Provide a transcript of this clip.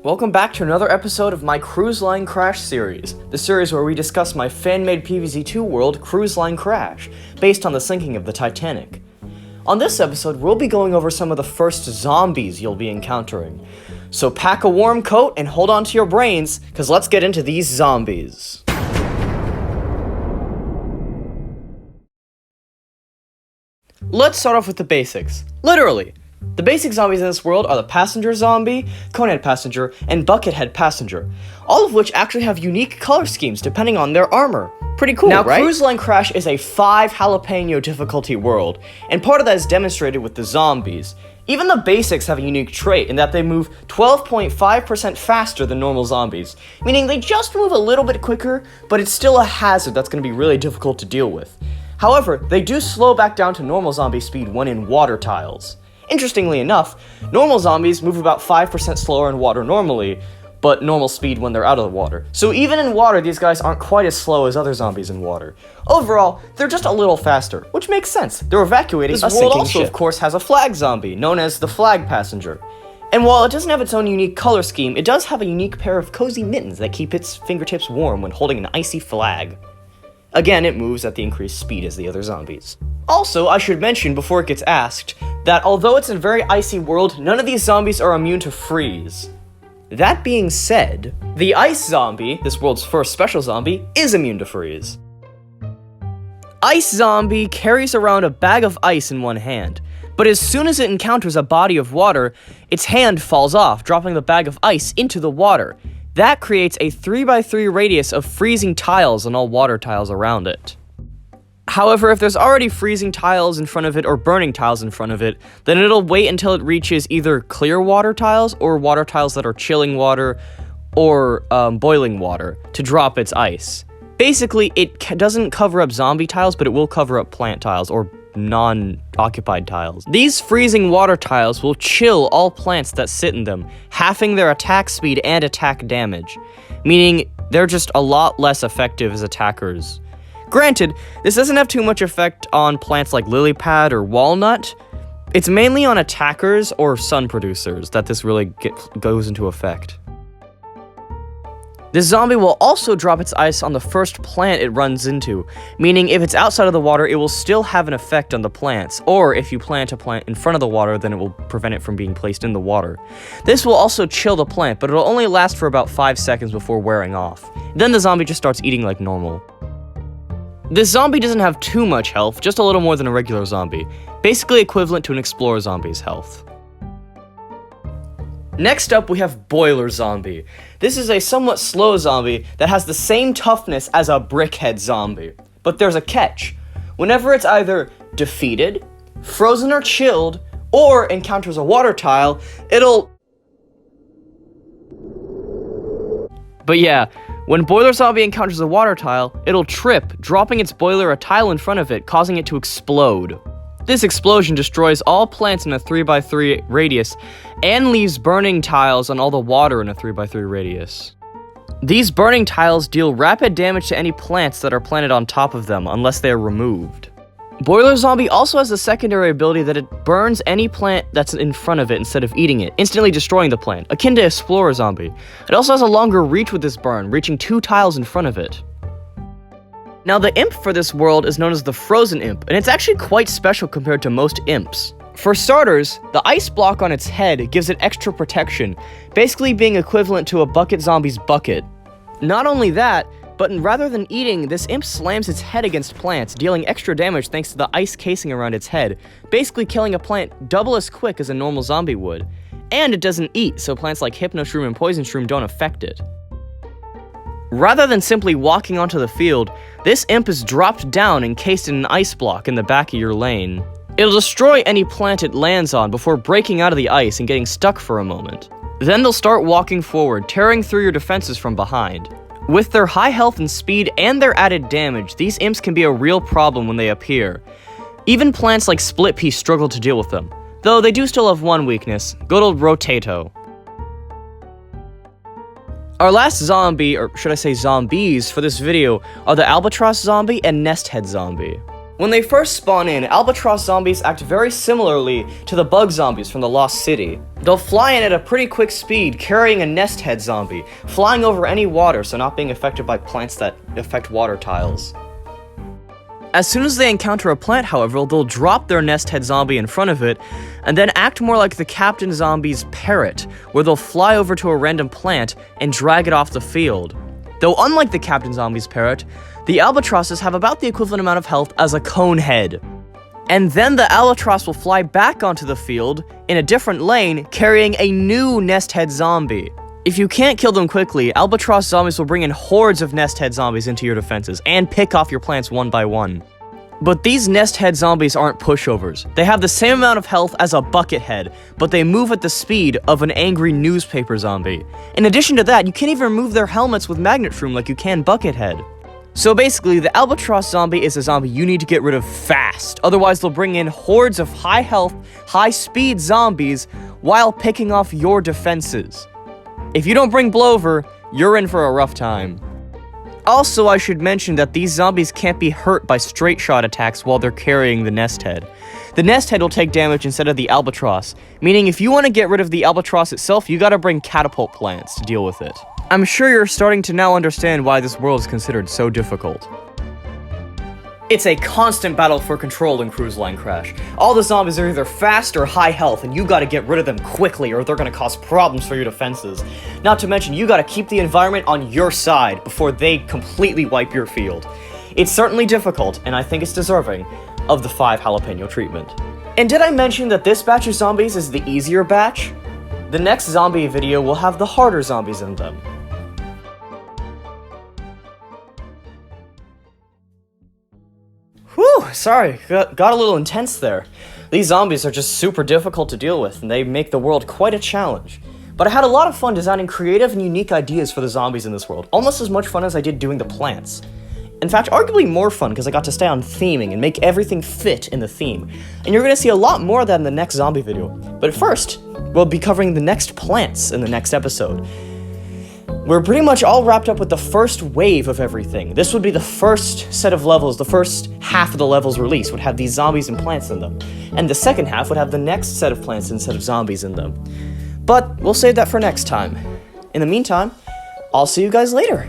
Welcome back to another episode of my Cruise Line Crash series, the series where we discuss my fan-made Pvz2 world Cruise Line Crash, based on the sinking of the Titanic. On this episode, we'll be going over some of the first zombies you'll be encountering. So pack a warm coat and hold on to your brains, cause let's get into these zombies. Let's start off with the basics. Literally. The basic zombies in this world are the passenger zombie, conehead passenger, and buckethead passenger, all of which actually have unique color schemes depending on their armor. Pretty cool, right? Now, Cruise Line Crash is a 5 jalapeno difficulty world, and part of that is demonstrated with the zombies. Even the basics have a unique trait in that they move 12.5% faster than normal zombies, meaning they just move a little bit quicker, but it's still a hazard that's going to be really difficult to deal with. However, they do slow back down to normal zombie speed when in water tiles. Interestingly enough, normal zombies move about 5% slower in water normally, but normal speed when they're out of the water. So even in water, these guys aren't quite as slow as other zombies in water. Overall, they're just a little faster, which makes sense. They're evacuating a sinking ship. This world also, of course, has a flag zombie, known as the flag passenger. And while it doesn't have its own unique color scheme, it does have a unique pair of cozy mittens that keep its fingertips warm when holding an icy flag. Again, it moves at the increased speed as the other zombies. Also, I should mention before it gets asked, that although it's a very icy world, none of these zombies are immune to freeze. That being said, the ice zombie, this world's first special zombie, is immune to freeze. Ice zombie carries around a bag of ice in one hand, but as soon as it encounters a body of water, its hand falls off, dropping the bag of ice into the water. That creates a 3x3 radius of freezing tiles on all water tiles around it. However, if there's already freezing tiles in front of it or burning tiles in front of it, then it'll wait until it reaches either clear water tiles or water tiles that are chilling water or boiling water to drop its ice. Basically, it doesn't cover up zombie tiles, but it will cover up plant tiles or non-occupied tiles. These freezing water tiles will chill all plants that sit in them, halving their attack speed and attack damage, meaning they're just a lot less effective as attackers. Granted, this doesn't have too much effect on plants like lily pad or walnut. It's mainly on attackers or sun producers that this really goes into effect. This zombie will also drop its ice on the first plant it runs into, meaning if it's outside of the water, it will still have an effect on the plants, or if you plant a plant in front of the water, then it will prevent it from being placed in the water. This will also chill the plant, but it'll only last for about 5 seconds before wearing off. Then the zombie just starts eating like normal. This zombie doesn't have too much health, just a little more than a regular zombie, basically equivalent to an explorer zombie's health. Next up, we have Boiler Zombie. This is a somewhat slow zombie that has the same toughness as a brickhead zombie. But there's a catch. Whenever it's either defeated, frozen or chilled, or encounters a water tile, But yeah, when Boiler Zombie encounters a water tile, it'll trip, dropping its boiler a tile in front of it, causing it to explode. This explosion destroys all plants in a 3x3 radius, and leaves burning tiles on all the water in a 3x3 radius. These burning tiles deal rapid damage to any plants that are planted on top of them, unless they are removed. Boiler Zombie also has a secondary ability that it burns any plant that's in front of it instead of eating it, instantly destroying the plant, akin to Explorer Zombie. It also has a longer reach with this burn, reaching 2 tiles in front of it. Now, the imp for this world is known as the Frozen Imp, and it's actually quite special compared to most imps. For starters, the ice block on its head gives it extra protection, basically being equivalent to a bucket zombie's bucket. Not only that, but rather than eating, this imp slams its head against plants, dealing extra damage thanks to the ice casing around its head, basically killing a plant double as quick as a normal zombie would. And it doesn't eat, so plants like Hypno Shroom and Poison Shroom don't affect it. Rather than simply walking onto the field, this imp is dropped down encased in an ice block in the back of your lane. It'll destroy any plant it lands on before breaking out of the ice and getting stuck for a moment. Then they'll start walking forward, tearing through your defenses from behind. With their high health and speed and their added damage, these imps can be a real problem when they appear. Even plants like Split Pea struggle to deal with them, though they do still have one weakness, good old Rotato. Our last zombie, or should I say zombies, for this video are the Albatross Zombie and Nesthead Zombie. When they first spawn in, albatross zombies act very similarly to the bug zombies from the Lost City. They'll fly in at a pretty quick speed, carrying a nest head zombie, flying over any water so not being affected by plants that affect water tiles. As soon as they encounter a plant, however, they'll drop their nest head zombie in front of it, and then act more like the Captain Zombie's parrot, where they'll fly over to a random plant and drag it off the field. Though unlike the Captain Zombie's parrot, the albatrosses have about the equivalent amount of health as a cone head. And then the albatross will fly back onto the field in a different lane, carrying a new nest head zombie. If you can't kill them quickly, albatross zombies will bring in hordes of nest head zombies into your defenses and pick off your plants one by one. But these nest head zombies aren't pushovers. They have the same amount of health as a bucket head, but they move at the speed of an angry newspaper zombie. In addition to that, you can't even remove their helmets with magnet shroom like you can Buckethead. So basically, the albatross zombie is a zombie you need to get rid of fast, otherwise they'll bring in hordes of high health, high speed zombies while picking off your defenses. If you don't bring Blover, you're in for a rough time. Also, I should mention that these zombies can't be hurt by straight shot attacks while they're carrying the nest head. The nest head will take damage instead of the albatross, meaning if you want to get rid of the albatross itself, you gotta bring catapult plants to deal with it. I'm sure you're starting to now understand why this world is considered so difficult. It's a constant battle for control in Cruise Line Crash. All the zombies are either fast or high health, and you gotta get rid of them quickly or they're gonna cause problems for your defenses. Not to mention, you gotta keep the environment on your side before they completely wipe your field. It's certainly difficult, and I think it's deserving of the 5 jalapeno treatment. And did I mention that this batch of zombies is the easier batch? The next zombie video will have the harder zombies in them. Whew, sorry, got a little intense there. These zombies are just super difficult to deal with, and they make the world quite a challenge. But I had a lot of fun designing creative and unique ideas for the zombies in this world, almost as much fun as I did doing the plants. In fact, arguably more fun because I got to stay on theming and make everything fit in the theme. And you're gonna see a lot more of that in the next zombie video. But first, we'll be covering the next plants in the next episode. We're pretty much all wrapped up with the first wave of everything. This would be the first set of levels, the first half of the levels released would have these zombies and plants in them. And the second half would have the next set of plants instead of zombies in them. But we'll save that for next time. In the meantime, I'll see you guys later.